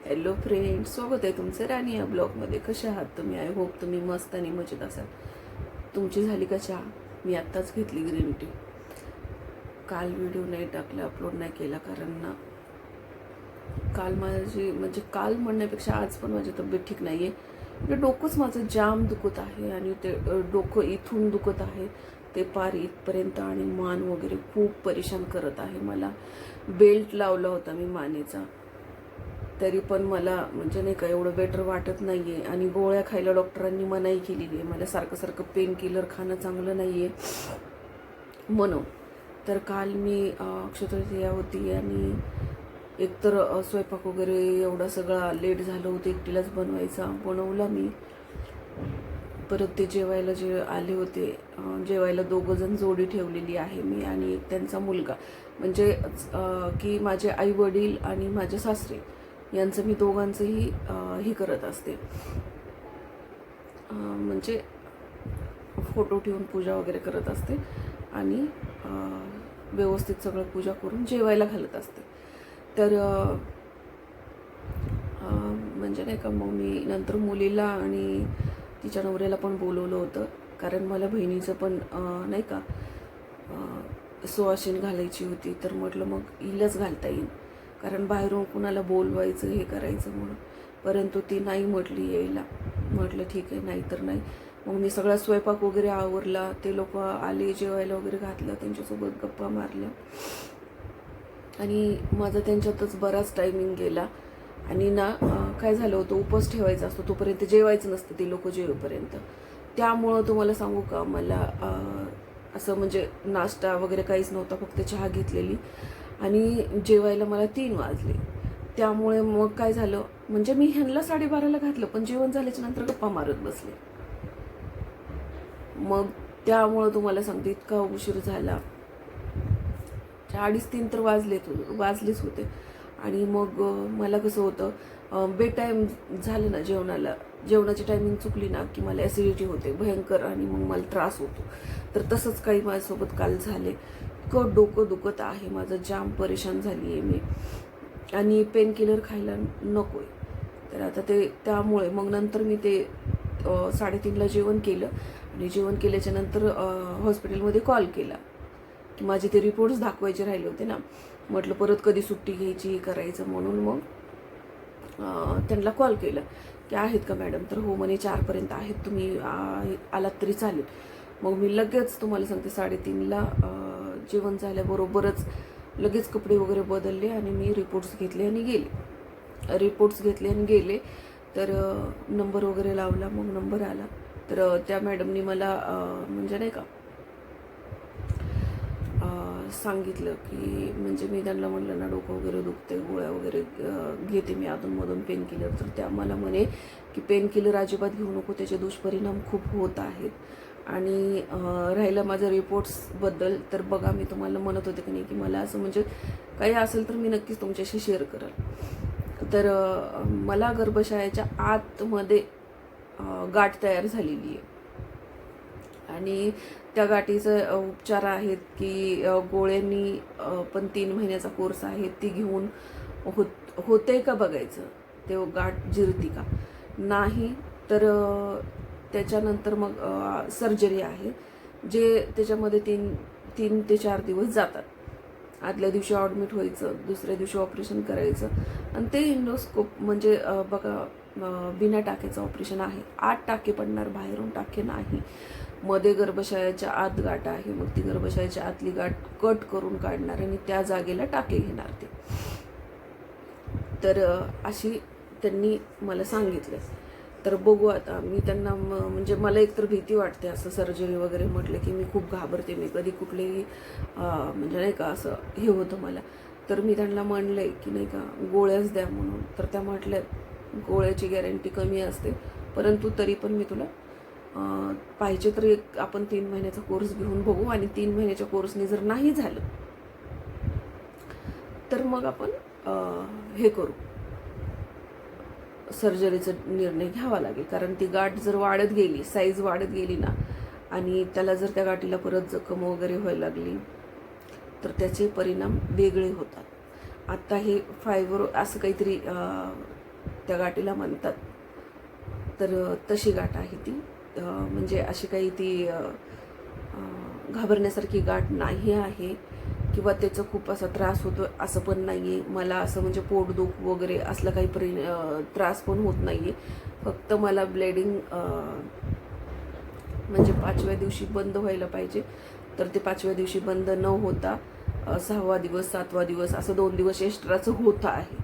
Hello friend, स्वागत आहे तुमचं राणी या ब्लॉगमध्ये. कसे आहात तुम्ही? आय होप तुम्ही मस्त आणि मजेत असाल. तुमची झाली का चहा? मी आत्ताच घेतली ग्रीन टी. काल व्हिडिओ नाही टाकला, अपलोड नाही केला कारण ना काल काल म्हणण्यापेक्षा आज पण माझी तब्येत ठीक नाही आहे. डोकंच माझं जाम दुखत आहे आणि ते डोकं इथून दुखत आहे ते पार इथपर्यंत आणि मान वगैरे खूप परेशान करत आहे. मला बेल्ट लावला होता मी मानेचा, तरी पण मला नाही का एवढं बेटर वाटत नाही आहे. आणि गोळ्या खायला डॉक्टरांनी मनाई केलेली आहे. मला सारखं पेन किलर खाणं चांगलं नाही आहे म्हणून. तर काल मी अक्षतृतीया होती आणि एकतर स्वयंपाक वगैरे एवढा सगळा लेट झालं होतं, एकटीलाच बनवला मी. परत ते जेवायला जे आले होते, जेवायला दोघंजण जोडी ठेवलेली आहे मी आणि एक त्यांचा मुलगा. की माझे आई वडील आणि माझे सासरे यांचं मी दोघांचंही हे करत असते, फोटो ठेवून पूजा वगैरे करत असते आणि व्यवस्थित सगळं पूजा करून जेवायला घालत असते. तर नाही का मग मी नंतर मुलीला आणि तिच्या नवऱ्याला पण बोलवलं होतं, कारण मला बहिणीचं पण नाही का सुवासिनी घालायची होती. तर म्हटलं मग हिलाच घालता येईल, कारण बाहेरून कुणाला बोलवायचं हे करायचं म्हणून. परंतु ती नाही म्हटली यायला. म्हटलं ठीक आहे, नाही तर नाही. मग मी सगळा स्वयंपाक वगैरे आवरला, ते लोक आले, जेवायला वगैरे घातलं, त्यांच्यासोबत गप्पा मारल्या आणि माझा त्यांच्यातच बराच टायमिंग गेला. आणि ना काय झालं होतं, उपवास ठेवायचा असतो तोपर्यंत जेवायचं नसतं ते लोक जेवेपर्यंत. त्यामुळं तुम्हाला सांगू का, मला असं नाश्ता वगैरे काहीच नव्हता, फक्त चहा घेतलेली आणि जेवायला मला 3 वाजले. त्यामुळे मग काय झालं, मी ह्यांना 12:30ला घातलं, पण जेवण झाल्याच्या नंतर गप्पा मारत बसले. मग त्यामुळं तुम्हाला सांगते इतका उशीर झाला. 2:30-3 तर वाजलेच होते. आणि मग मला कसं होतं, बेटाईम झालं ना जेवणाची टायमिंग चुकली ना की मला ॲसिडिटी होते भयंकर आणि मग मला त्रास होतो. तर तसंच काही माझ्यासोबत काल झाले. इतकं डोकं दुखत आहे माझं, जाम परेशान झाली आहे मी आणि पेन किलर खायला नको आहे. तर आता त्यामुळे मग नंतर मी 3:30ला जेवण केलं आणि जेवण केल्याच्या नंतर हॉस्पिटलमध्ये कॉल केला की माझे ते रिपोर्ट्स दाखवायचे राहिले होते ना. म्हटलं परत कधी सुट्टी घ्यायची करायचं म्हणून मग त्यांना कॉल केला की आहेत का मॅडम? तर हो म्हणे 4पर्यंत आहेत, तुम्ही आलात तरी चालेल. मग मी लगेच तुम्हाला सांगते 3:30ला जेवण झाल्याबरोबरच लगेच कपडे वगैरे बदलले आणि मी रिपोर्ट्स घेतले आणि गेले. तर नंबर वगैरे लावला, मग नंबर आला. तर त्या मॅडमनी मला नाही का सांगितलं की मी त्यांना म्हणलं ना डोकं वगैरे दुखते, गोळ्या वगैरे घेते मी अधूनमधून पेन किलर. तर त्या मला म्हणे की पेन किलर अजिबात घेऊ नको, त्याचे दुष्परिणाम खूप होत आहेत. आणि राहिलं माझं रिपोर्ट्सबद्दल, तर बघा मी तुम्हाला म्हणत होते की नाही की मला असं काही असेल तर मी नक्कीच तुमच्याशी शेअर करेल. तर मला गर्भाशयाच्या आतमध्ये गाठ तयार झालेली आहे आणि त्या गाठीचं उपचार आहेत की गोळ्यांनी पण 3 महिन्याचा कोर्स आहे, ती घेऊन होते का बघायचं, ते गाठ जिरती का नाही. तर त्याच्यानंतर मग सर्जरी आहे, जे त्याच्यामध्ये 3 ते 4 दिवस जातात. आदल्या दिवशी ॲडमिट व्हायचं, दुसऱ्या दिवशी ऑपरेशन करायचं आणि ते एंडोस्कोप बघा बिना टाक्याचं ऑपरेशन आहे. 8 टाके पडणार, बाहेरून टाके नाही. मध्ये गर्भाशयाच्या आत गाठ आहे, मग ती गर्भाशयाच्या आतली गाठ कट करून काढणार आणि त्या जागेला टाके घेणार ते. तर अशी त्यांनी मला सांगितलं. तर बघू आता मी त्यांना मला एकतर भीती वाटते असं सर्जरी वगैरे म्हटलं की मी खूप घाबरते. मी कधी कुठलेही नाही का असं हे होतं मला. तर मी त्यांना म्हणले की नाही का गोळ्याच द्या म्हणून. तर त्या म्हटल्या गोळ्याची गॅरंटी कमी असते, परंतु तरी पण मी तुला पाहिजे तर आपण 3 महिन्याचा कोर्स घेऊन बघू आणि 3 महिन्याच्या कोर्सने जर नाही झालं तर मग आपण हे करू, सर्जरीचा निर्णय घ्यावा लागेल. कारण ती गाठ जर वाढत गेली, साईज वाढत गेली ना आणि त्याला जर त्या गाठीला परत जखम वगैरे व्हायला लागली तर त्याचे परिणाम वेगळे होतात. आता हे फायबर असं काहीतरी त्या गाठीला म्हणतात. तर तशी गाठ आहे ती. म्हणजे अशी काही ती घाबरण्यासारखी गाठ नाही आहे किंवा त्याचा खूप असा त्रास होतो असं पण नाही आहे. मला असं म्हणजे पोटदुख वगैरे असलं काही त्रास पण होत नाही आहे. फक्त मला ब्लिडिंग म्हणजे 5व्या दिवशी बंद व्हायला पाहिजे, तर ते 5व्या दिवशी बंद न होता 6वा दिवस 7वा दिवस असं 2 दिवस एक्स्ट्राचं होत आहे.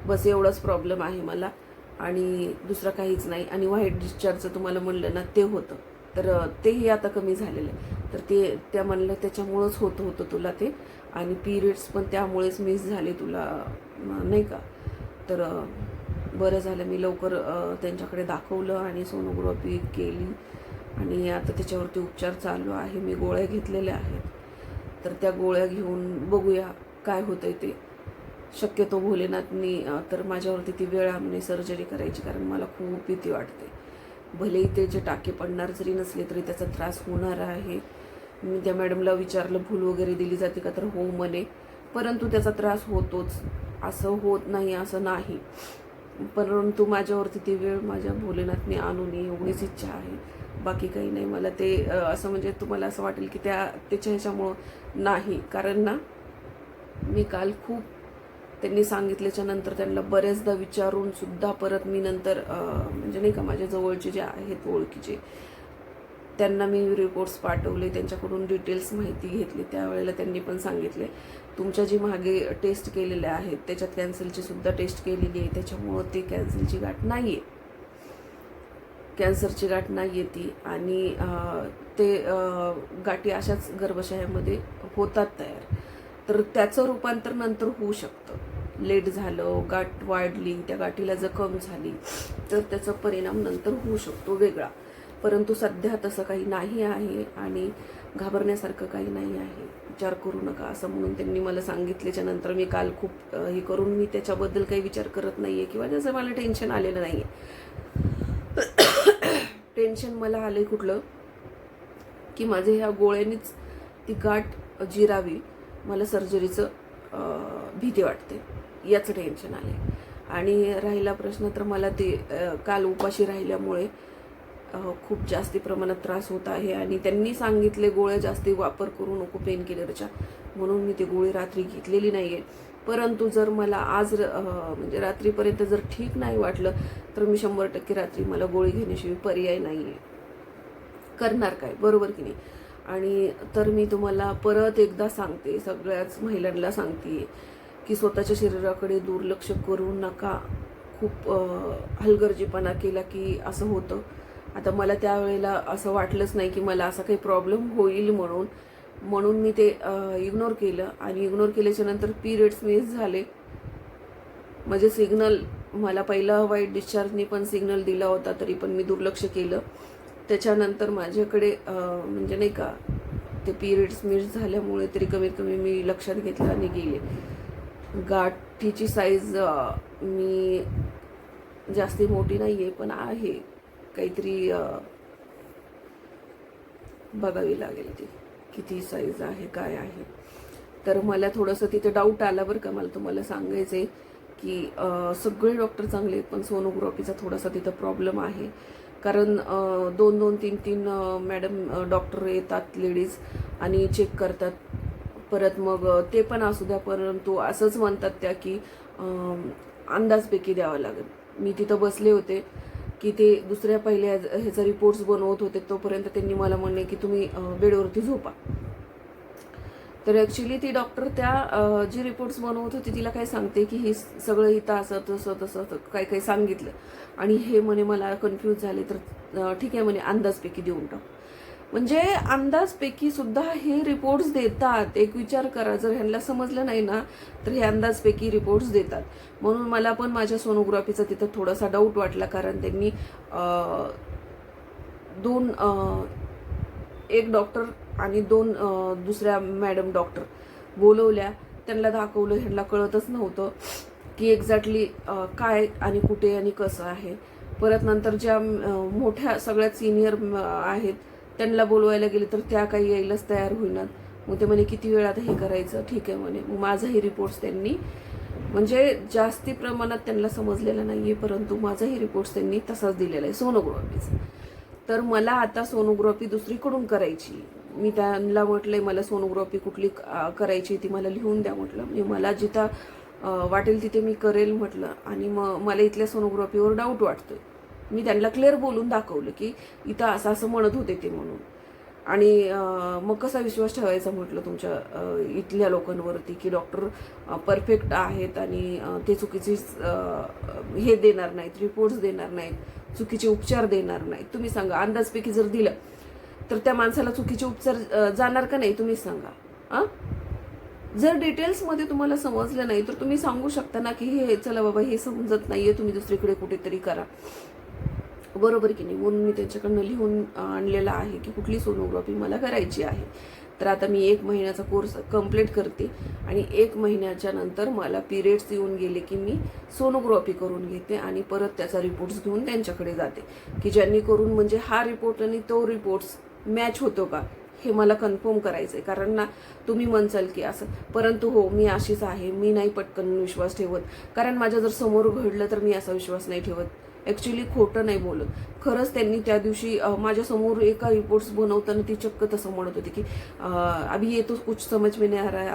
बस एवढाच प्रॉब्लेम आहे मला आणि दुसरा काहीच नाही. आणि व्हाईट डिस्चार्जचं तुम्हाला म्हणलं ना ते होतं, तर तेही आता कमी झालेलं आहे. तर त्या म्हणलं त्याच्यामुळंच होतं तुला ते, आणि पिरियड्स पण त्यामुळेच मिस झाले तुला नाही का. तर बरं झालं मी लवकर त्यांच्याकडे दाखवलं आणि सोनोग्राफी केली आणि आता त्याच्यावरती उपचार चालू आहे. मी गोळ्या घेतलेल्या आहेत, तर त्या गोळ्या घेऊन बघूया काय होतंय ते. शक्यतो भोलेनाथनी तर माझ्यावरती ती वेळ आणणे सर्जरी करायची, कारण मला खूप भीती वाटते. भलेही ते जे टाके पडणार जरी नसले तरी त्याचा त्रास होणार आहे. मी त्या मॅडमला विचारलं भूल वगैरे दिली जाते का, तर हो म्हणे, परंतु त्याचा त्रास होतोच, असं होत नाही असं नाही. परंतु माझ्यावरती ती वेळ माझ्या भोलेनाथने आणू नये एवढीच इच्छा आहे, बाकी काही नाही. मला ते असं म्हणजे तुम्हाला असं वाटेल की त्याच्या ह्याच्यामुळं नाही, कारण ना मी काल खूप त्यांनी सांगितल्याच्या नंतर त्यांना बऱ्याचदा विचारून सुद्धा परत मी नंतर म्हणजे नाही का माझ्या जवळचे जे आहेत ओळखीचे त्यांना मी रिपोर्ट्स पाठवले, त्यांच्याकडून डिटेल्स माहिती घेतली. त्यावेळेला त्यांनी पण सांगितले तुमच्या जी मागे टेस्ट केलेल्या आहेत त्याच्यात कॅन्सरची सुद्धा टेस्ट केलेली आहे, त्याच्यामुळं ते कॅन्सरची गाठ नाही आहे, कॅन्सरची गाठ नाही आहे ती. आणि ते गाठी अशाच गर्भाशयामध्ये होतात तयार, तर त्याचं रूपांतर नंतर होऊ शकतं. लेट झालं, गाठ वाढली, त्या गाठीला जखम झाली तर त्याचा परिणाम नंतर होऊ शकतो वेगळा. परंतु सध्या तसं काही नाही आहे आणि घाबरण्यासारखं काही नाही आहे, विचार करू नका असं म्हणून त्यांनी मला सांगितल्याच्या नंतर मी काल खूप हे करून मी त्याच्याबद्दल काही विचार करत नाही आहे किंवा त्याचं मला टेन्शन आलेलं नाही आहे. टेन्शन मला आलं आहे कुठलं की माझे ह्या गोळ्यांनीच ती गाठ जिरावी, मला सर्जरीचं भीती वाटते, याचं टेन्शन आले. आणि राहिला प्रश्न तर मला ते काल उपाशी राहिल्यामुळे खूप जास्ती प्रमाणात त्रास होत आहे आणि त्यांनी सांगितले गोळ्या जास्ती वापर करू नको पेन किलरच्या, म्हणून मी ती गोळी रात्री घेतलेली नाही आहे. परंतु जर मला आज म्हणजे रात्रीपर्यंत जर ठीक नाही वाटलं तर मी 100% रात्री मला गोळी घेण्याशिवाय पर्याय नाही आहे, करणार काय, बरोबर की नाही. आणि तर मी तुम्हाला परत एकदा सांगते, सगळ्याच महिलांना सांगते की स्वतःच्या शरीराकडे दुर्लक्ष करू नका. खूप हलगर्जीपणा केला की असं होतं. आता मला त्यावेळेला असं वाटलंच नाही की मला असा काही प्रॉब्लेम होईल म्हणून मी ते इग्नोर केलं आणि इग्नोर केल्याच्या नंतर पिरियड्स मिस झाले. म्हणजे सिग्नल मला पहिला वाईट डिस्चार्जनी पण सिग्नल दिला होता, तरी पण मी दुर्लक्ष केलं. त्याच्यानंतर माझ्याकडे म्हणजे नाही का ते पिरियड्स मिस झाल्यामुळे तरी कमीत कमी मी लक्षात घेतलं आणि गेले. गाठीची साईज मी जास्ती मोठी नाही आहे, पण आहे काहीतरी बघावी लागेल ती किती साईज आहे काय आहे. तर मला थोडंसं तिथे डाऊट आला बरं का. मला तुम्हाला सांगायचं आहे की सगळे डॉक्टर चांगले आहेत, पण सोनोग्राफीचा थोडासा तिथं प्रॉब्लेम आहे. कारण 2-2, 3-3 मॅडम डॉक्टर येतात लेडीज आणि चेक करतात. परत मग ते पण असू द्या, परंतु असंच म्हणतात त्या की अंदाजपैकी द्यावं लागेल. मी तिथं बसले होते की ते दुसऱ्या पहिल्या ह्याचा रिपोर्ट्स बनवत होते, तोपर्यंत त्यांनी मला म्हणले की तुम्ही बेडवरती झोपा. तर ॲक्च्युली ती डॉक्टर त्या जी रिपोर्ट्स बनवत होती तिला काय सांगते की हे सगळं इथं असं तसं तसं काय काय सांगितलं आणि हे म्हणे मला कन्फ्यूज झाले, तर ठीक आहे म्हणे अंदाजपैकी देऊन टाक. म्हणजे अंदाजपैकी सुद्धा हे रिपोर्ट्स देतात. एक विचार करा, जर ह्यांना समजलं नाही ना तर हे अंदाजपैकी रिपोर्ट्स देतात. म्हणून मला पण माझ्या सोनोग्राफीचा तिथं थोडासा डाऊट वाटला, कारण त्यांनी एक डॉक्टर आणि 2 दुसऱ्या मॅडम डॉक्टर बोलवल्या, त्यांना दाखवलं. ह्यांना कळतच नव्हतं की एक्झॅक्टली काय आणि कुठे आणि कसं आहे. परत नंतर ज्या मोठ्या सगळ्यात सिनियर आहेत त्यांना बोलवायला गेले तर त्या काही यायलाच तयार होईनात. मग ते म्हणे किती वेळ आता हे करायचं, ठीक आहे म्हणे. मग माझाही रिपोर्ट्स त्यांनी म्हणजे जास्ती प्रमाणात त्यांना समजलेलं नाही आहे, परंतु माझाही रिपोर्ट्स त्यांनी तसाच दिलेला आहे सोनोग्राफीचा. तर मला आता सोनोग्राफी दुसरीकडून करायची. मी त्यांना म्हटलंय मला सोनोग्राफी कुठली करायची ती मला लिहून द्या म्हटलं. मी मला जिथं वाटेल तिथे मी करेल म्हटलं. आणि मग मला इथल्या सोनोग्राफीवर डाऊट वाटतोय. मी त्यांना क्लिअर बोलून दाखवलं की इथं असं असं म्हणत होते ते म्हणून. आणि मग कसा विश्वास ठेवायचा म्हटलं तुमच्या इथल्या लोकांवरती की डॉक्टर परफेक्ट आहेत आणि ते चुकीचे हे देणार नाहीत, रिपोर्ट्स देणार नाहीत, चुकीचे उपचार देणार नाहीत. तुम्ही सांगा, अंदाजपैकी जर दिलं तर त्या माणसाला चुकीचे उपचार जाणार का नाही तुम्ही सांगा. जर डिटेल्समध्ये तुम्हाला समजलं नाही तर तुम्ही सांगू शकता ना की हे चला बाबा हे समजत नाहीये, तुम्ही दुसरीकडे कुठेतरी करा, बरोबर की नाही. म्हणून मी त्यांच्याकडनं लिहून आणलेलं आहे की कुठली सोनोग्राफी मला करायची आहे. तर आता मी 1 महिन्याचा कोर्स कंप्लीट करते आणि 1 महिन्याच्या नंतर मला पिरियड्स येऊन गेले की मी सोनोग्राफी करून घेते आणि परत त्याचा रिपोर्ट्स घेऊन त्यांच्याकडे जाते की ज्यांनी करून म्हणजे हा रिपोर्ट आणि तो रिपोर्ट्स मॅच होतो का हे मला कन्फर्म करायचं आहे. कारण ना तुम्ही म्हणसाल की असं, परंतु हो मी अशीच आहे, मी नाही पटकन विश्वास ठेवत. कारण माझ्या जर समोर घडलं तर मी असा विश्वास नाही ठेवत. ॲक्च्युली खोटं नाही बोलत. खरंच त्यांनी त्या दिवशी माझ्यासमोर एका रिपोर्ट्स बनवताना ती चक्क तसं म्हणत होती की अभी ये तो कुछ समझ में नहीं आ रहा है,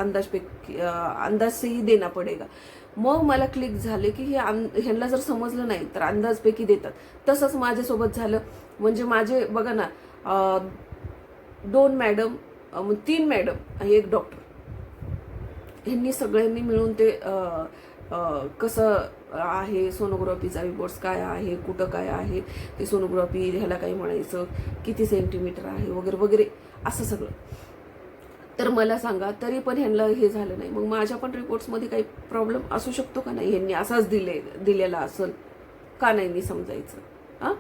अंदाज से ही देना पडेगा. मग मला क्लिक झाले की ह्यांना जर समजलं नाही तर अंदाजपैकी देतात. तसंच माझ्यासोबत झालं. म्हणजे माझे बघा ना 2 मॅडम, 3 मॅडम आणि 1 डॉक्टर, ह्यांनी सगळ्यांनी मिळून ते कसं आहे सोनोग्राफीचा रिपोर्ट्स काय आहे, कुठं काय आहे, ते सोनोग्राफी ह्याला काय म्हणायचं, किती सेंटीमीटर आहे वगैरे वगैरे असं सगळं. तर मला सांगा तरी पण ह्यांना हे झालं नाही. मग माझ्या पण रिपोर्ट्समध्ये काही प्रॉब्लेम असू शकतो का नाही, ह्यांनी असाच दिलेला असेल का नाही मी समजायचं.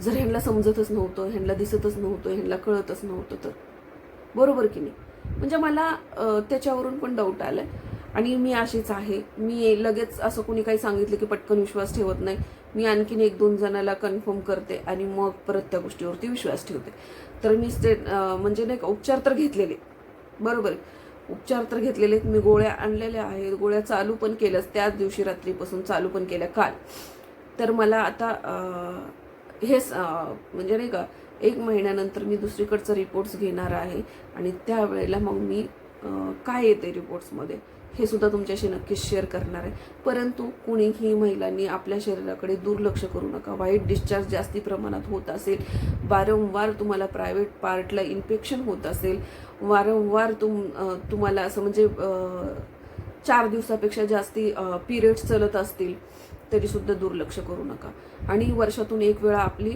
जर ह्यांना समजतच नव्हतं, ह्यांना दिसतच नव्हतं, ह्यांना कळतच नव्हतं तर बरोबर की नाही. म्हणजे मला त्याच्यावरून पण डाऊट आलाय. आणि मी अशीच आहे. मी लगेच असं कोणी काही सांगितलं की पटकन विश्वास ठेवत नाही. मी आणखीन 1-2 जणाला कन्फर्म करते आणि मग परत त्या गोष्टीवरती विश्वास ठेवते. तर मी म्हणजे नाही का उपचार तर घेतलेले, बरोबर, उपचार तर घेतलेले. मी गोळ्या आणलेल्या आहेत, गोळ्या चालू पण केल्यास त्याच दिवशी रात्रीपासून चालू पण केल्या काल. तर मला आता हेच म्हणजे नाही का 1 महिन्यानंतर मी दुसरीकडचा रिपोर्ट्स घेणार आहे आणि त्यावेळेला मग मी काय येते रिपोर्ट्समध्ये हे सुद्धा तुमच्याशी नक्कीच शेअर करणार आहे. परंतु कुणीही महिलांनी आपल्या शरीराकडे दुर्लक्ष करू नका. वाईट डिस्चार्ज जास्ती प्रमाणात होत असेल, वारंवार तुम्हाला प्रायव्हेट पार्टला इन्फेक्शन होत असेल, वारंवार तुम्हाला असं म्हणजे 4 दिवसापेक्षा जास्ती पिरियड्स चालत असतील तरीसुद्धा दुर्लक्ष करू नका. आणि वर्षातून 1 वेळा आपली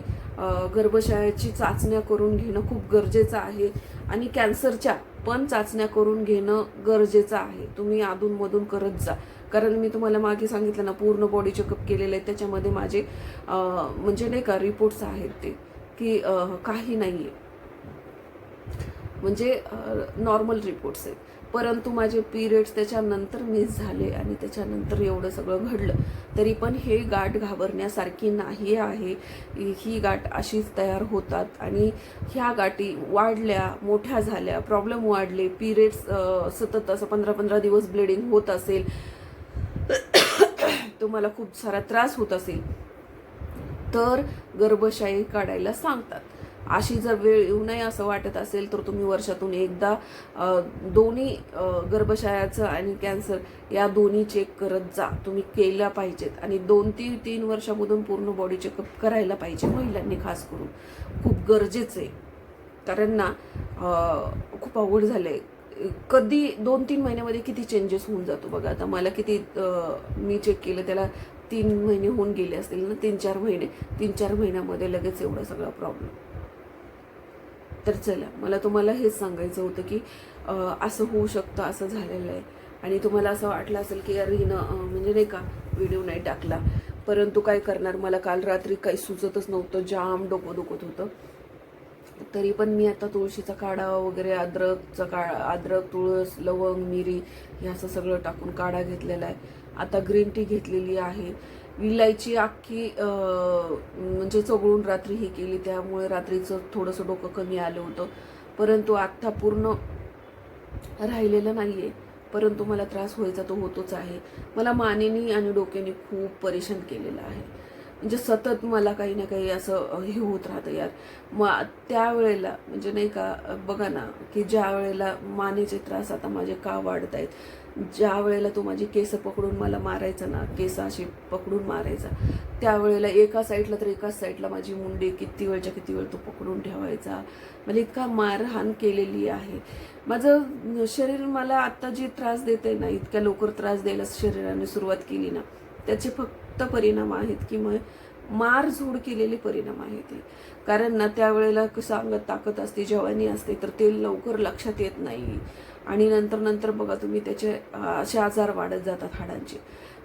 गर्भाशयाची चाचण्या करून घेणं खूप गरजेचं आहे. आणि कॅन्सरच्या पण चाचण्या करून घेणं गरजेचं आहे. तुम्ही अधूनमधून करत जा. कारण मी तुम्हाला मागे सांगितलं ना पूर्ण बॉडी चेकअप केलेलं आहे. त्याच्यामध्ये माझे म्हणजे नाही का रिपोर्ट्स आहेत ते की काही नाही आहे, म्हणजे नॉर्मल रिपोर्ट्स आहेत. परंतु माझे पिरियड्स त्याच्यानंतर मिस झाले आणि त्याच्यानंतर एवढं सगळं घडलं. तरी पण हे गाठ घाबरण्यासारखी नाही आहे. ही गाठ अशीच तयार होतात आणि ह्या गाठी वाढल्या, मोठ्या झाल्या, प्रॉब्लेम वाढले, पिरियड्स सतत असं 15-15 दिवस ब्लिडिंग होत असेल, तुम्हाला खूप सारा त्रास होत असेल तर गर्भाशय काढायला सांगतात. अशी जर वेळ येऊ नये असं वाटत असेल तर तुम्ही वर्षातून एकदा दोन्ही गर्भाशयाचं आणि कॅन्सर या दोन्ही चेक करत जा. तुम्ही केल्या पाहिजेत आणि 2-3 वर्षामधून पूर्ण बॉडी चेकअप करायला पाहिजे महिलांनी, खास करून खूप गरजेचं आहे. कारण ना खूप अवघड झालं आहे. कधी 2-3 महिन्यामध्ये किती चेंजेस होऊन जातो बघा. आता मला किती मी चेक केलं त्याला 3 महिने होऊन गेले असतील ना, 3-4 महिने. 3-4 महिन्यामध्ये लगेच एवढा सगळा प्रॉब्लेम. तर चला, मला तुम्हाला हेच सांगायचं होतं की असं होऊ शकतं, असं झालेलं आहे. आणि तुम्हाला असं वाटलं असेल की यार हिनं म्हणजे नाही का व्हिडिओ नाही टाकला. परंतु काय करणार, मला काल रात्री काही सुचतच नव्हतं, जाम डोकं दुखत होतं. तरी पण मी आता तुळशीचा काढा वगैरे, अद्रक, तुळस, लवंग, मिरी हे असं सगळं टाकून काढा घेतलेला आहे. आता ग्रीन टी घेतलेली आहे. विलायची अख्खी म्हणजे चोगळून रात्री ही केली, त्यामुळे रात्रीचं थोडंसं डोकं कमी आलं होतं. परंतु आत्ता पूर्ण राहिलेलं नाही आहे. परंतु मला त्रास व्हायचा तो होतोच आहे. मला मानेनी आणि डोक्याने खूप परेशान केलेलं आहे. म्हणजे सतत मला काही ना काही असं हे होत राहतं यार. त्यावेळेला म्हणजे नाही का, बघा ना, की ज्या वेळेला मानेचे त्रास आता माझे का वाढत आहेत, ज्या वेळेला तो माझी केस पकडून मला मारायचा ना, केस अशी पकडून मारायचा, त्यावेळेला एका साईडला तर एकाच साईडला माझी मुंडी किती वेळच्या किती वेळ तो पकडून ठेवायचा. मला इतका मारहाण केलेली आहे. माझं शरीर मला आत्ता जी त्रास देते ना, इतक्या लवकर त्रास द्यायला शरीराने सुरुवात केली ना, त्याचे फक्त परिणाम आहेत की मारझोड केलेले परिणाम आहेत ते. कारण ना त्यावेळेला कसं अंगात ताकद असते, जवानी असते, तर ते लवकर लक्षात येत नाही आणि नंतर नंतर बघा तुम्ही त्याचे असे आजार वाढत जातात हाडांचे.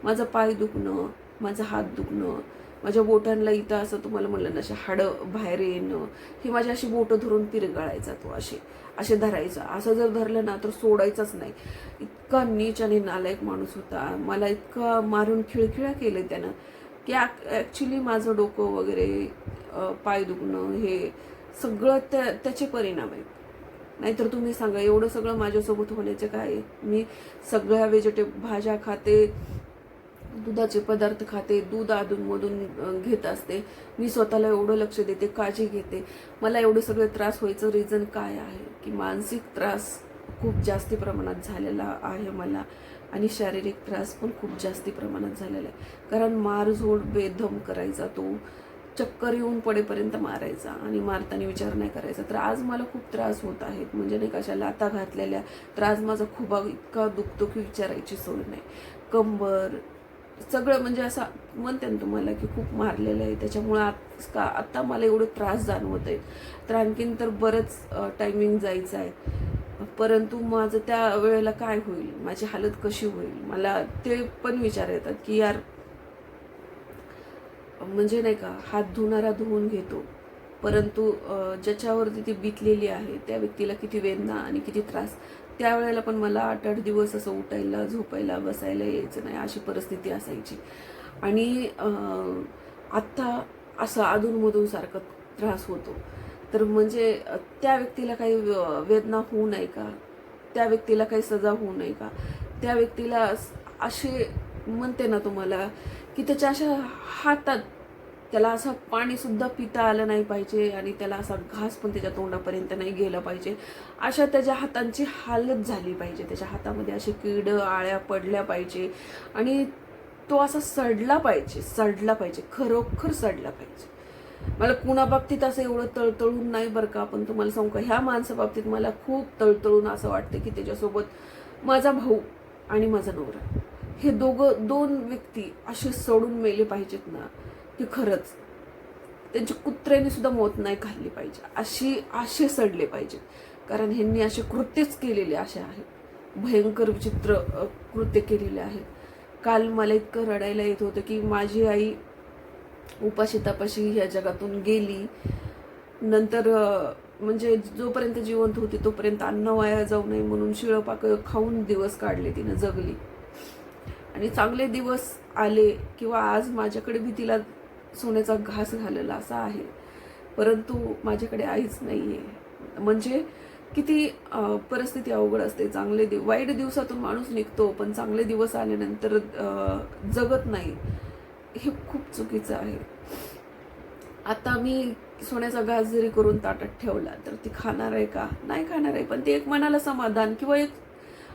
माझं पाय दुखणं, माझा हात दुखणं, माझ्या बोटांना इथं असं तुम्हाला म्हणलं ना, असे हाडं बाहेर येणं, ही माझी अशी बोटं धरून पिरगाळायचा तो, असे धरायचा. असं जर धरलं ना तर सोडायचंच नाही. इतका नीच आणि नालायक माणूस होता. मला इतका मारून खिळखिळा केलं त्यानं की ॲक्च्युली माझं डोकं वगैरे, पाय दुखणं, हे सगळं त्याचे परिणाम आहेत. नाहीतर तुम्ही सांगा, एवढं सगळं माझ्यासोबत होण्याचे काय? मी सगळ्या भाज्या खाते, दुधाचे पदार्थ खाते, दूध अधूनमधून घेत असते, मी स्वतःला एवढं लक्ष देते, काळजी घेते. मला एवढे सगळे त्रास व्हायचं रिझन काय आहे की मानसिक त्रास खूप जास्ती प्रमाणात झालेला आहे मला, आणि शारीरिक त्रास पण खूप जास्ती प्रमाणात झालेला आहे. कारण मारझोड बेदम करायचा तो, चक्कर येऊन पडेपर्यंत मारायचा आणि मारताना विचार नाही करायचा. तर आज मला खूप त्रास होत आहेत. म्हणजे नाही कशा लाता घातलेल्या, त्रास माझा खूप इतका दुखतो की विचारायची सोय नाही. कंबर सगळं म्हणजे असं म्हणते ना तुम्हाला की खूप मारलेलं आहे. त्याच्यामुळं आत्ता मला एवढं त्रास जाणवत आहे. तर आणखीन तर बरंच टायमिंग जायचं आहे. परंतु माझं त्या वेळेला काय होईल, माझी हालत कशी होईल, मला ते पण विचार येतात की यार, म्हणजे नाही का, हात धुणारा धुवून घेतो, परंतु ज्याच्यावरती ती बितलेली आहे त्या व्यक्तीला किती वेदना आणि किती त्रास. त्यावेळेला पण मला 8-8 दिवस असं उठायला, झोपायला, बसायला यायचं नाही, अशी परिस्थिती असायची. आणि आत्ता असं अधूनमधून सारखं त्रास होतो. तर म्हणजे त्या व्यक्तीला काही वेदना होऊ नये का? त्या व्यक्तीला काही सजा होऊ नये का? त्या व्यक्तीला असे म्हणते ना तुम्हाला की त्याच्या अशा हातात त्याला असं पाणीसुद्धा पिता आलं नाही पाहिजे आणि त्याला असा घास पण त्याच्या तोंडापर्यंत नाही गेला पाहिजे, अशा त्याच्या हातांची हालत झाली पाहिजे. त्याच्या हातामध्ये असे कीड आळ्या पडल्या पाहिजे आणि तो असा सडला पाहिजे, खरोखर सडला पाहिजे. मला कुणाबाबतीत असं एवढं तळतळून नाही बरं का, पण तुम्हाला सांगू का, ह्या माणसाबाबतीत मला खूप तळतळून असं वाटतं की त्याच्यासोबत माझा भाऊ आणि माझा नवरा, हे दोन व्यक्ती असे सोडून मेले पाहिजेत ना, की खरंच त्यांची कुत्र्याने सुद्धा मौत नाही खाल्ली पाहिजे, असे सडले पाहिजेत. कारण ह्यांनी असे कृत्यच केलेले असे आहेत, भयंकर विचित्र कृत्य केलेले आहेत. काल मला इतकं रडायला येत होतं की माझी आई उपाशी तापाशी ह्या जगातून गेली. नंतर म्हणजे जोपर्यंत जिवंत होती तोपर्यंत अन्न वाया जाऊ नये म्हणून शिळपाकं खाऊन दिवस काढले, तिनं जगली. आणि चांगले दिवस आले किंवा आज माझ्याकडे बी तिला सोन्याचा घास घालेला असा आहे, परंतु माझ्याकडे आईच नाही आहे. म्हणजे किती परिस्थिती अवघड असते. वाईट दिवसातून माणूस निघतो, पण चांगले दिवस आल्यानंतर जगत नाही, हे खूप चुकीचं आहे. आता मी सोन्याचा घास जरी करून ताटात ठेवला तर ती खाणार आहे का? नाही खाणार आहे. पण ते एक मनाला समाधान किंवा एक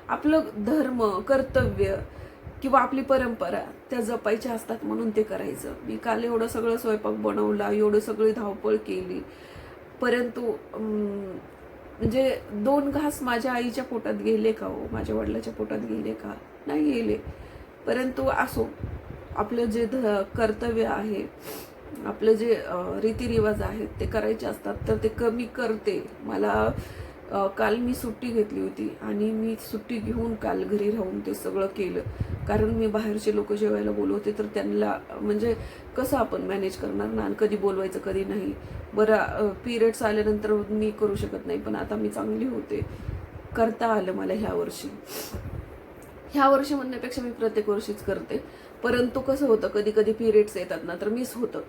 आपलं धर्म, कर्तव्य किंवा आपली परंपरा त्या जपायच्या असतात म्हणून ते करायचं. मी काल एवढं सगळं स्वयंपाक बनवला, एवढं सगळी धावपळ केली, परंतु म्हणजे 2 घास माझ्या आईच्या पोटात गेले का हो, माझ्या वडिलाच्या पोटात गेले का? नाही गेले. परंतु असो, आपलं जे कर्तव्य आहे, आपलं जे रीतिरिवाज आहेत ते करायचे असतात, तर ते कमी करते. मला काल मी सुट्टी घेतली होती आणि मी सुट्टी घेऊन काल घरी राहून ते सगळं केलं. कारण मी बाहेरचे लोक जेवायला बोलवते, तर त्यांना म्हणजे कसं आपण मॅनेज करणार ना, आणि कधी बोलवायचं कधी नाही. बरं, पिरियड्स आल्यानंतर मी करू शकत नाही, पण आता मी चांगली होते, करता आलं मला ह्या वर्षी म्हणण्यापेक्षा मी प्रत्येक वर्षीच करते. परंतु कसं होतं, कधी कधी पिरियड्स येतात ना तर मिस होतं.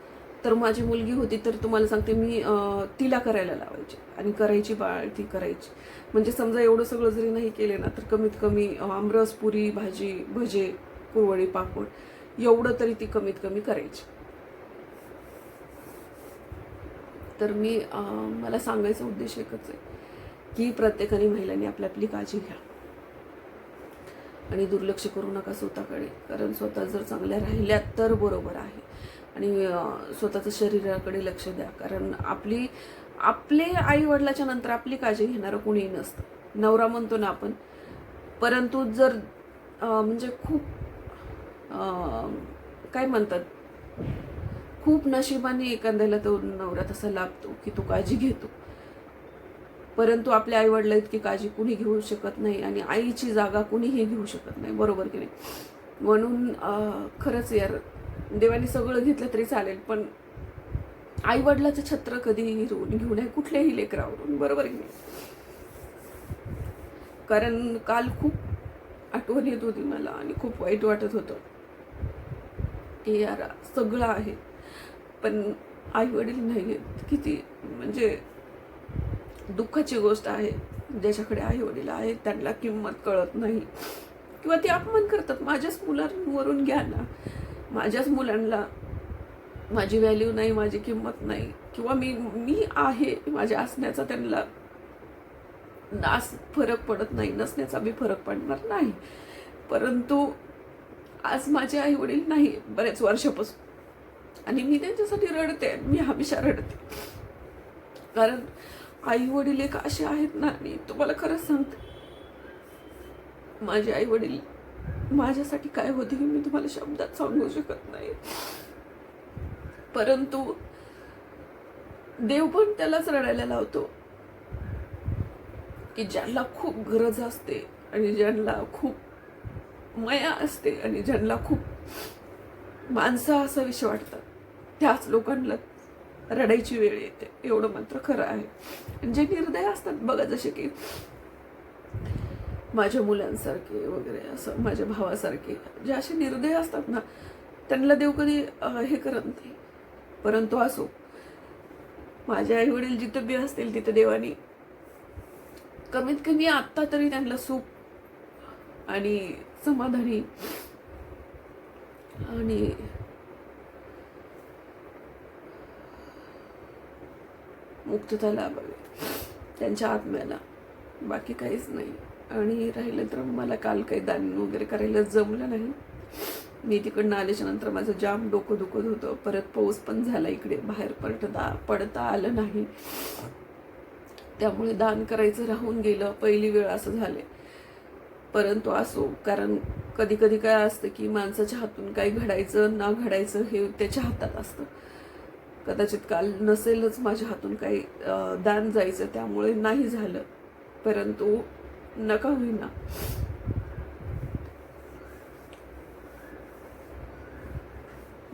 तर माझी मुलगी होती तर तुम्हाला सांगते मी तिला करायला लावायचे आणि करायची बाळ ती करायची. म्हणजे समजा एवढं सगळं जरी नाही केले ना तर कमीत कमी आमरस, पुरी, भाजी, भजे, कुरवडी, पापड एवढं तरी ती कमीत कमी करायची. तर मी मला सांगायचा उद्देश एकच आहे की प्रत्येकाने महिलांनी आपली आपली काळजी घ्या आणि दुर्लक्ष करू नका स्वतःकडे. कारण स्वतः जर चांगल्या राहिल्या तर बरोबर आहे. आणि स्वतःच्या शरीराकडे लक्ष द्या. कारण आपले आई वडिलाच्या नंतर आपली काळजी घेणारं कोणीही नसतं. नवरा म्हणतो ना आपण, परंतु जर म्हणजे खूप काय म्हणतात, खूप नशिबाने एखाद्याला तो नवरा तसा लाभतो की तो काळजी घेतो. परंतु आपल्या आई वडिला इतकी काळजी कुणी घेऊ शकत नाही आणि आईची जागा कुणीही घेऊ शकत नाही. बरोबर की नाही? म्हणून खरंच यार, देवाने सगळं घेतलं तरी चालेल, पण आई वडिलाचं छत्र कधीही हिरवून घेऊ नये कुठल्याही लेकरावरून. बरोबर की नाही? कारण काल खूप आठवण येत होती मला आणि खूप वाईट वाटत होतं की यार सगळं आहे पण आई वडील नाही आहेत. किती म्हणजे दुःखाची गोष्ट आहे. ज्याच्याकडे आई वडील आहेत त्यांना किंमत कळत नाही किंवा ते अपमान करतात. माझ्याच मुलांवरून घ्या ना, माझ्याच मुलांना माझी व्हॅल्यू नाही, माझी किंमत नाही किंवा मी आहे माझ्या असण्याचा त्यांना फरक पडत नाही, नसण्याचा बी फरक पडणार नाही. परंतु आज माझे आई वडील नाही बरेच वर्षापासून आणि मी त्यांच्यासाठी रडते. मी हमेशा रडते कारण आई वडील एक असे आहेत ना, आणि तुम्हाला खरंच सांगते माझे आई वडील माझ्यासाठी काय होते हे मी तुम्हाला शब्दात सांगू शकत नाही. परंतु देव पण त्यालाच रडायला लावतो की ज्यांना खूप गरज असते आणि ज्यांना खूप माया असते आणि ज्यांना खूप माणसं असं विषय वाटतात, त्याच लोकांना रडायची वेळ येते. एवढं मात्र खरं आहे. जे निर्दय असतात बघा, जसे की माझ्या मुलांसारखे वगैरे, असं माझ्या भावासारखे जे असे निर्दय असतात ना, त्यांना देव कधी हे करत नाही. परंतु असो, माझे आई वडील जिथं बी असतील तिथं देवानी कमीत कमी आत्ता तरी त्यांना सुख आणि समाधानी आणि मुक्तता लाभावी त्यांच्या आत्म्याला, बाकी काहीच नाही. आणि राहिलं तर मला काल काही दान वगैरे करायला जमलं नाही. मी तिकडनं आल्याच्या नंतर माझं जाम डोकं दुखत होतं. परत पाऊस पण झाला इकडे, बाहेर पडता आलं नाही, त्यामुळे दान करायचं राहून गेलं. पहिली वेळ असं झाले. परंतु असो, कारण कधी कधी काय असतं की माणसाच्या हातून काही घडायचं ना घडायचं हे त्याच्या हातात असतं. कदाचित काल नसेलच माझ्या हातून काही दान जायचं, त्यामुळे नाही झालं. परंतु नका होईना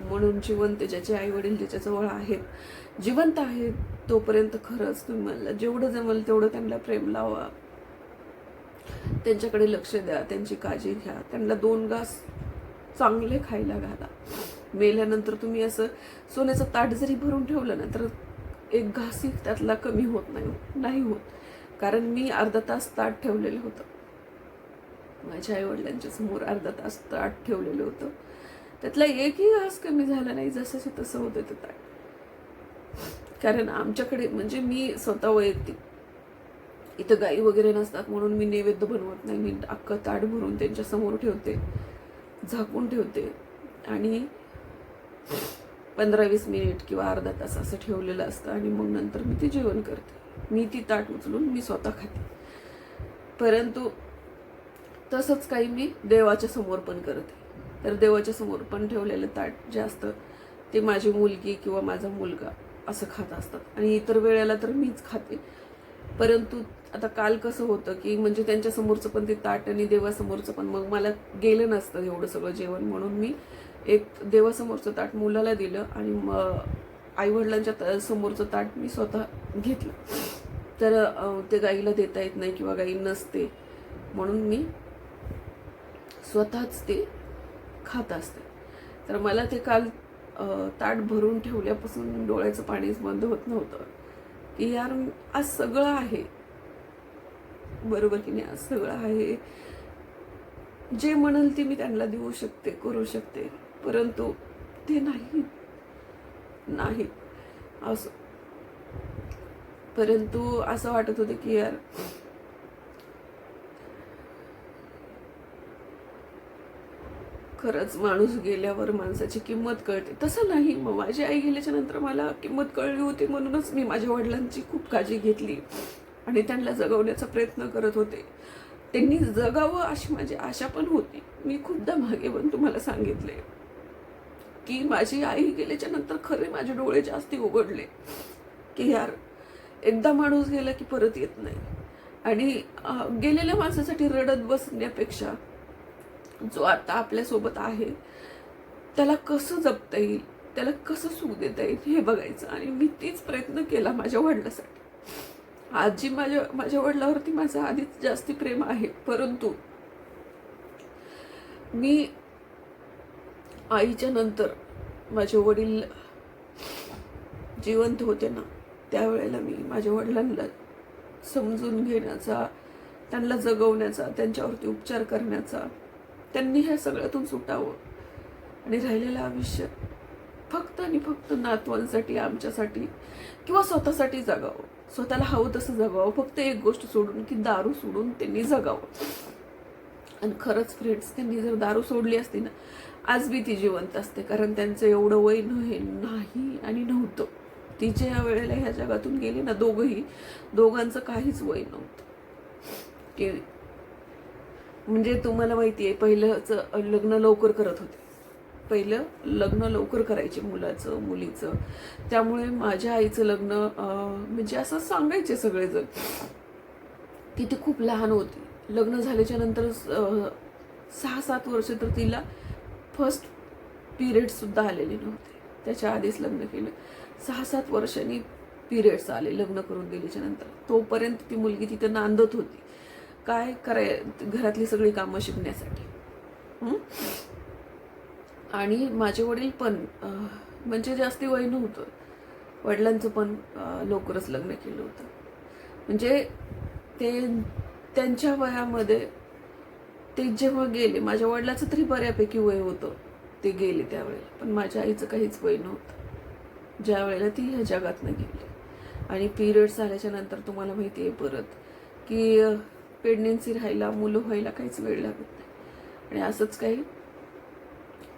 म्हणून जिवंत ज्याचे आई वडील ज्याच्याजवळ आहेत, जिवंत आहेत तोपर्यंत खरंच तुम्ही मला जेवढं जमेल तेवढं त्यांना प्रेम लावा, त्यांच्याकडे लक्ष द्या, त्यांची काळजी घ्या, त्यांना 2 घास चांगले खायला घाला. मेल्यानंतर तुम्ही असं सोन्याचं ताट जरी भरून ठेवलं ना तर 1 घासही त्यातला कमी होत नाही होत. कारण मी अर्धा तास ताट ठेवलेलं होतं माझ्या आई वडिलांच्या समोर, अर्धा तास ताट ठेवलेलं होतं, त्यातला एकही घास कमी झाला नाही. जसंच तसं होतं ते ताट. कारण आमच्याकडे म्हणजे मी स्वतः वैयक्तिक इथं गाई वगैरे नसतात म्हणून मी नैवेद्य बनवत नाही. मी अख्खं ताट भरून त्यांच्या समोर ठेवते, झाकून ठेवते आणि 15-20 मिनिट किंवा अर्धा तास असं ठेवलेलं असतं आणि मग नंतर मी ते जेवण करते. मी ती ताट उचलून मी स्वतः खाते. परंतु तसंच काही मी देवाच्या समोर पण करते. तर देवाच्या समोर पण ठेवलेलं ताट जे असतं ते माझी मुलगी किंवा माझा मुलगा असं खात असतात आणि इतर वेळेला तर मीच खाते. परंतु आता काल कसं होतं की म्हणजे त्यांच्या समोरचं पण ते ताट आणि देवासमोरचं पण, मग मला गेलं नसतं एवढं सगळं जेवण, म्हणून मी एक देवासमोरचं ताट मुलाला दिलं आणि मग आईवडिलांच्या समोरचं ताट मी स्वतः घेतलं. तर ते गाईला देता येत नाही किंवा गाई नसते म्हणून मी स्वतःच ते खात असते. तर मला ते काल ताट भरून ठेवल्यापासून डोळ्याचं पाणीच बंद होत नव्हतं की यार आज सगळं आहे, बरोबर की नाही, आज सगळं आहे, जे म्हणेल ते मी त्यांना देऊ शकते, करू शकते, परंतु ते नाही नाही असं. परंतु असं वाटत होतं की यार खरंच माणूस गेल्यावर माणसाची किंमत कळते. तसं नाही, मग माझी आई गेल्याच्या नंतर मला किंमत कळली होती, म्हणूनच मी माझ्या वडिलांची खूप काळजी घेतली आणि त्यांना जगवण्याचा प्रयत्न करत होते. त्यांनी जगावं अशी माझी आशा पण होती. मी खूपदा मागे पण तुम्हाला सांगितले की माझी आई गेल्याच्या नंतर खरे माझे डोळे जास्ती उघडले की यार एकदा माणूस गेला की परत येत नाही. आणि गेलेल्या माणसासाठी रडत बसण्यापेक्षा जो आता आपल्यासोबत आहे त्याला कसं जपता येईल, त्याला कसं सुख देता येईल हे बघायचं. आणि मी तीच प्रयत्न केला माझ्या वडिलांसाठी. आजी माझ्या वडिलांवरती माझं आधीच जास्ती प्रेम आहे, परंतु मी आईच्या नंतर माझे वडील जिवंत होते ना, त्यावेळेला मी माझ्या वडिलांना समजून घेण्याचा, त्यांना जगवण्याचा, त्यांच्यावरती उपचार करण्याचा, त्यांनी ह्या सगळ्यातून सुटावं आणि राहिलेलं आयुष्य फक्त आणि फक्त नातवांसाठी, आमच्यासाठी किंवा स्वतःसाठी जगावं, स्वतःला हवं तसं जगावं. फक्त एक गोष्ट सोडून की दारू सोडून त्यांनी जगावं. आणि खरंच फ्रेंड्स, त्यांनी जर दारू सोडली असती ना, आज मी ती जिवंत असते, कारण त्यांचं एवढं वय नाही आणि नव्हतं. ती ज्या वेळेला ह्या जगातून गेली ना, दोघांचं काहीच वय नव्हतं. की म्हणजे तुम्हाला माहिती आहे, पहिलंच लग्न लवकर करत होते, पहिलं लग्न लवकर करायचे मुलाचं मुलीचं. त्यामुळे माझ्या आईचं लग्न म्हणजे असं सांगायचे सगळेजण की ती खूप लहान होती. लग्न झाल्याच्या नंतर 6-7 वर्ष तर तिला फर्स्ट पिरियड सुद्धा आलेले नव्हते. त्याच्या आधीच लग्न केलं. 6-7 वर्षांनी पिरियड्स आले लग्न करून दिल्याच्या नंतर. तोपर्यंत ती मुलगी तिथं नांदत होती, काय घरातली सगळी कामं शिकण्यासाठी. आणि माझे वडील पण म्हणजे जास्ती वय नव्हतं, वडिलांचं पण लवकरच लग्न केलं होतं. म्हणजे ते त्यांच्या वयामध्ये ते जेव्हा गेले, माझ्या वडिलाचं तरी बऱ्यापैकी वय होतं ते गेले त्यावेळेला, पण माझ्या आईचं काहीच वय नव्हतं ज्या वेळेला ती ह्या जगातनं गेली. आणि पिरियड्स आल्याच्या नंतर तुम्हाला माहिती आहे परत की प्रेग्नन्सी राहायला, मुलं व्हायला काहीच वेळ लागत नाही. आणि असंच काही,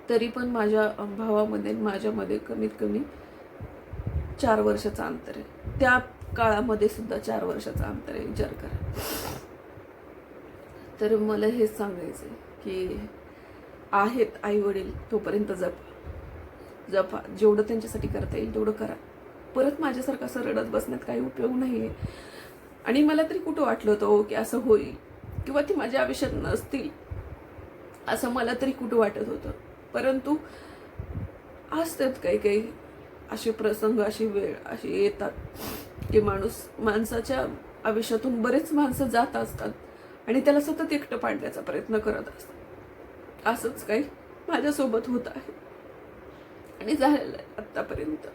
तरी पण माझ्या भावामध्ये माझ्यामध्ये कमीत कमी 4 वर्षाचं अंतर आहे. त्या काळामध्ये सुद्धा 4 वर्षाचं अंतर आहे, विचार करा. तर मला हेच सांगायचं आहे की आहेत आई वडील तोपर्यंत जपा, जेवढं त्यांच्यासाठी करता येईल तेवढं करा. परत माझ्यासारखं असं रडत बसण्यात काही उपयोग नाही आहे. आणि मला तरी कुठं वाटलं होतं की असं होईल किंवा ती माझ्या आयुष्यात नसतील, असं मला तरी कुठं वाटत होतं. परंतु असतात काही असे प्रसंग, अशी वेळ अशी येतात की माणसाच्या आयुष्यातून बरेच माणसं जात असतात आणि त्याला सतत एकटं पाडण्याचा प्रयत्न करत असतात. असंच काही माझ्यासोबत होत आहे आणि झालेलं आहे आत्तापर्यंत.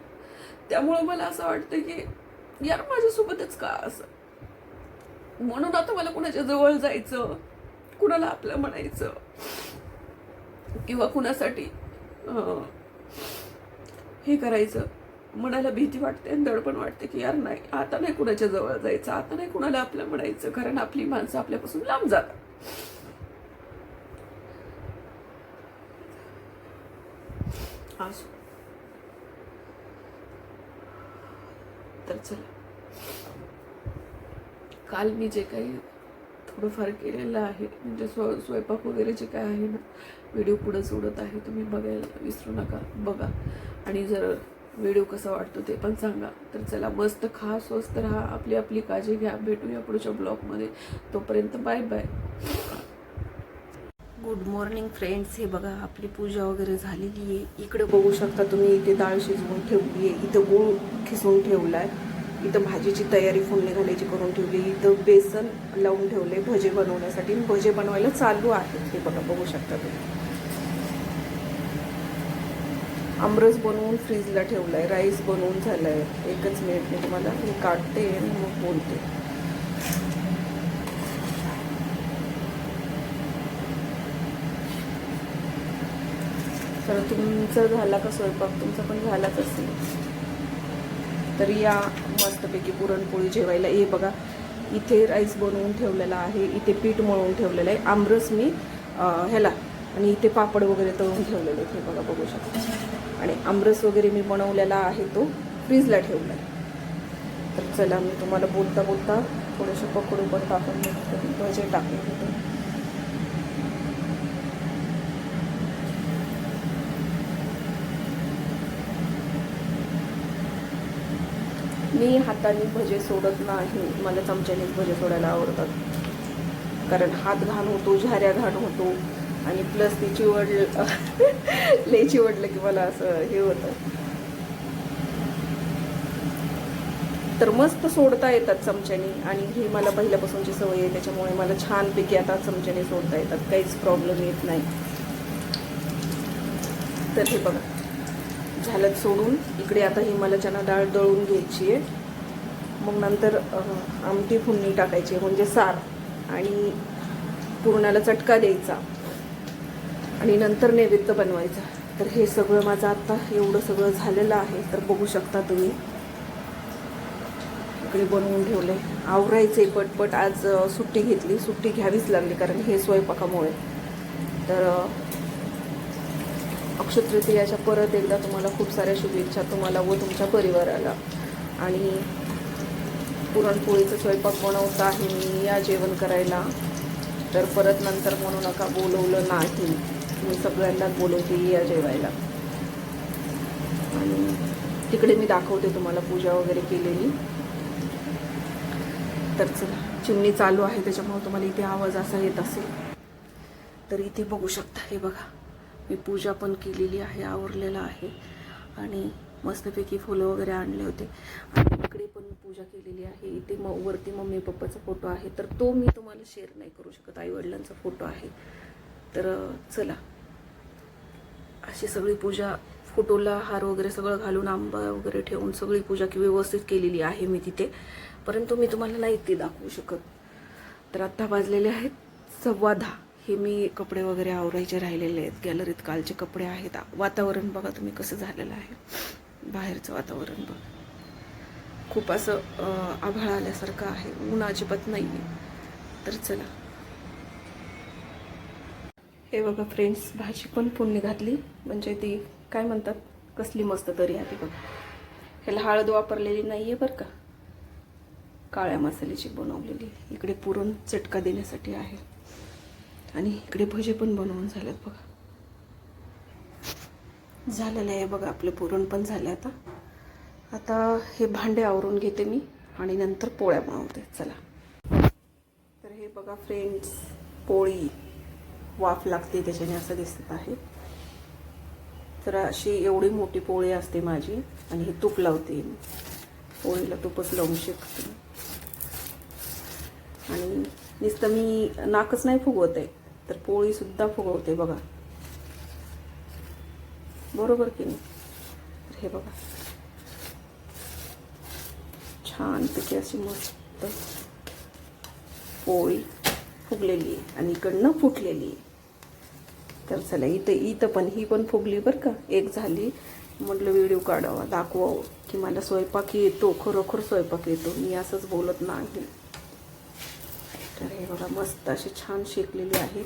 त्यामुळं मला असं वाटतं की यार माझ्यासोबतच का असं. म्हणून आता मला कुणाच्या जवळ जायचं, कुणाला आपलं म्हणायचं किंवा कुणासाठी हे करायचं म्हणायला भीती वाटते आणि दडपण वाटते की यार नाही, आता नाही कुणाच्या जवळ जायचं, आता नाही कुणाला आपलं म्हणायचं, कारण आपली माणसं आपल्यापासून लांब जातात. तर चला, काल मी जे काही थोडंफार केलेलं आहे, म्हणजे स्वयंपाक वगैरे जे काय आहे ना, व्हिडिओ पुढे सोडत आहे, तुम्ही बघायला विसरू नका, बघा. आणि जर व्हिडिओ कसा वाटतो ते पण सांगा. तर चला, मस्त खा, स्वस्त राहा, आपली काळजी घ्या. भेटूया पुढच्या ब्लॉगमध्ये. तोपर्यंत bye bye. Good morning friends. हे बघा, आपली पूजा वगैरे झालेली आहे. इकडे बघू शकता तुम्ही, इथे डाळ शिजवून ठेवली आहे, इथं गूळ खिसून ठेवला आहे, इथं भाजीची तयारी फोडणी घालायची करून ठेवली, इथं बेसन लावून ठेवले भजे बनवण्यासाठी. भजे बनवायला चालू आहे. हे बघा, बघू शकता तुम्ही. आमरस बनवून फ्रीजला ठेवला आहे, राईस बनवून झाला आहे. एकच मिनिट मी तुम्हाला हे काढते आणि मग बोलते. तर तुमचं झाला का स्वयंपाक? तुमचा पण झालाच असेल. तर या मस्तपैकी पुरणपोळी जेवायला. हे बघा, इथे राईस बनवून ठेवलेला आहे, इथे पीठ मळून ठेवलेलं आहे, आमरस मी ह्याला, आणि इथे पापड वगैरे तळून ठेवलेले हे बघा, बघू शकता. आणि आमरस वगैरे मी बनवलेला आहे, तो फ्रीजला ठेवला आहे. तर चला, मी तुम्हाला बोलता बोलता थोडेसे पकोडे पण टाकून घेते, भजे टाकून घेते. मी हाताने भजे सोडत नाही, मला चमच्यानेच भजे सोडायला आवडतात. कारण हात घाण होतो, झाऱ्या घाण होतो, आणि प्लस ती लय चिवडलं की मला असं हे होतं. तर मस्त सोडता येतात चमच्याने, आणि ही मला पहिल्यापासूनची सवय आहे, त्याच्यामुळे मला छानपैकी आता चमच्याने सोडता येतात, काहीच प्रॉब्लेम येत नाही. तर हे बघा, झालं सोडून. इकडे आता ही मला चणा डाळ दळून घ्यायची आहे, मग नंतर आमटी फोडणी टाकायची, म्हणजे सार, आणि पुरणाला चटका द्यायचा, आणि नंतर नैवेद्य बनवायचा. तर हे सगळं माझं आता एवढं सगळं झालेलं आहे. तर बघू शकता तुम्ही, इकडे बनवून ठेवले. आवरायचे पटपट. आज सुट्टी घेतली, सुट्टी घ्यावीच लागली कारण हे स्वयंपाकामुळे. तर अक्षय तृतीयाच्या परत एकदा तुम्हाला खूप साऱ्या शुभेच्छा, तुम्हाला व तुमच्या परिवाराला. आणि पुरणपोळीचं स्वयंपाक बनवता आहे मी, या जेवण करायला. तर परत नंतर म्हणू नका बोलवलं नाही, मी सगळ्यांना बोलवते या जेवायला. आणि तिकडे मी दाखवते तुम्हाला पूजा वगैरे केलेली. तर चला, चिमणी चालू आहे त्याच्यामुळे तुम्हाला इथे आवाज असा येत असेल. तर इथे बघू शकता, हे बघा, मी पूजा पण केलेली आहे, आवरलेलं आहे, आणि मस्तपैकी फुलं वगैरे आणले होते. आणि इकडे पण पूजा केलेली आहे. इथे वरती मम्मी पप्पाचा फोटो आहे, तर तो मी तुम्हाला शेअर नाही करू शकत, आईवडिलांचा फोटो आहे. तर चला, अशी सगळी पूजा, फोटोला हार वगैरे सगळं घालून, आंबा वगैरे ठेवून सगळी पूजा व्यवस्थित केलेली आहे मी तिथे, परंतु मी तुम्हाला नाही ती दाखवू शकत. तर आत्ता वाजलेले आहेत 10:15. हे मी कपडे वगैरे आवरायचे राहिलेले आहेत, गॅलरीत कालचे कपडे आहेत. वातावरण बघा तुम्ही कसं झालेलं आहे, बाहेरचं वातावरण बघा, खूप असं आभाळ आल्यासारखं आहे, ऊन अजिबात नाही आहे. तर चला, हे बघा फ्रेंड्स, भाजी पण फोडणी घातली, म्हणजे ती काय म्हणतात, कसली मस्त तरी आहे बघा. ह्याला हळद वापरलेली नाही आहे बरं का, काळ्या मसाल्याची बनवलेली. इकडे पुरण चटका देण्यासाठी आहे, आणि इकडे भजे पण बनवून झालेत बघा. झालेलं आहे बघा, आपलं पुरण पण झालं. आता हे भांडे आवरून घेते मी, आणि नंतर पोळ्या बनवते. चला. तर हे बघा फ्रेंड्स, पोळी वाफ लागते त्याच्याने असं दिसत आहे. तर अशी एवढी मोठी पोळी असते माझी, आणि हे तूप लावते मी पोळीला, तूपच लावून शेकते. आणि नुसतं मी नाकच नाही फुगवत आहे, तर पोळी सुद्धा फुगवते बघा, बरोबर की नाही. तर हे बघा, छानपैकी अशी मस्त पोळी फुगलेली आहे, आणि इकडनं फुटलेली आहे. तर चला, इथं पण ही पण फुगली बरं का, एक झाली. म्हटलं व्हिडिओ काढावा, दाखवावं की मला स्वयंपाक येतो, खरोखर स्वयंपाक येतो, मी असंच बोलत नाही. तर हे बघा, मस्त अशी छान शेकलेली आहे.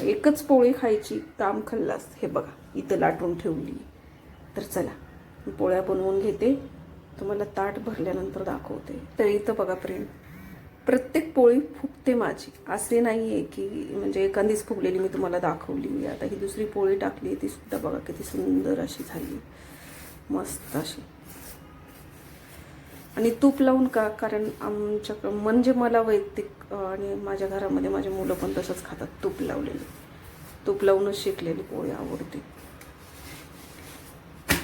एकच पोळी खायची, काम खाल्लास. हे बघा, इथं लाटून ठेवली. तर चला, मी पोळ्या बनवून घेते, तुम्हाला ताट भरल्यानंतर दाखवते. तर इथं बघा फ्रेंड, प्रत्येक पोळी फुगते माझी, असे नाही आहे की म्हणजे एखादीच फुगलेली मी तुम्हाला दाखवली. आता ही दुसरी पोळी टाकली, ती सुद्धा बघा किती सुंदर अशी झाली, मस्त अशी. आणि तूप लावून का, कारण आमच्याकडं म्हणजे मला वैयक्तिक, आणि माझ्या घरामध्ये माझी मुलं पण तसंच खातात, तूप लावलेली, तूप लावूनच शेकलेली पोळी आवडते.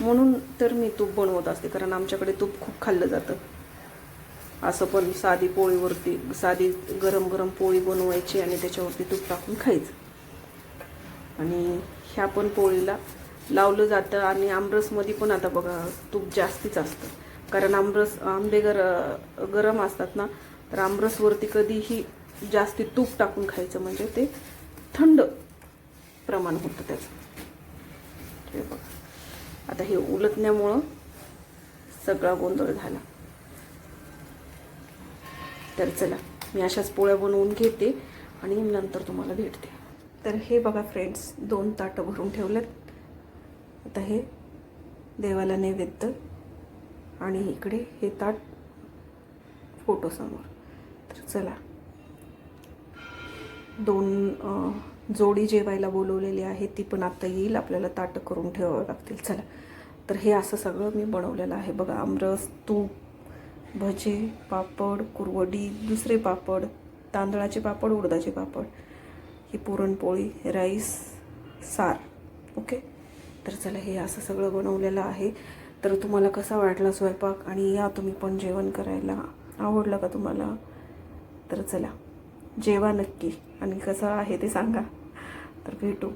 म्हणून तर मी तूप बनवत असते, कारण आमच्याकडे तूप खूप खाल्लं जातं. असं पण साधी पोळीवरती, साधी गरम गरम पोळी बनवायची आणि त्याच्यावरती तूप टाकून खायचं. आणि ह्या पण पोळीला लावलं जातं. आणि आमरसमध्ये पण आता बघा तूप जास्तीच असतं, कारण आंबे गरम असतात ना, तर आमरसवरती कधीही जास्ती तूप टाकून खायचं, म्हणजे ते थंड प्रमाण होतं त्याचं. हे बघा आता हे उलटण्यामुळं सगळा गोंधळ झाला. तर चला मी अशाच पोळ्या बनवून घेते आणि नंतर तुम्हाला भेटते. तर हे बघा फ्रेंड्स, 2 ताटं भरून ठेवलेत. आता हे देवाला नैवेद्य आणि इकडे हे ताट फोटोसमोर. तर चला 2 जोडी जेवायला बोलवलेली आहे, ती पण आता येईल. आपल्याला ताटं करून ठेवावं लागतील. चला, तर हे असं सगळं मी बनवलेलं आहे बघा. आमरस, तूप, भजे, पापड, कुरवडी, दुसरे पापड, तांदळाचे पापड, उडदाचे पापड, ही पुरणपोळी, राईस, सार. ओके, तर चला हे असं सगळं बनवलेलं आहे. तर तुम्हाला कसा वाटला स्वयंपाक, आणि या तुम्ही पण जेवण करायला. आवडलं का तुम्हाला? तर चला जेवा नक्की, आणि कसं आहे ते सांगा. तर भेटू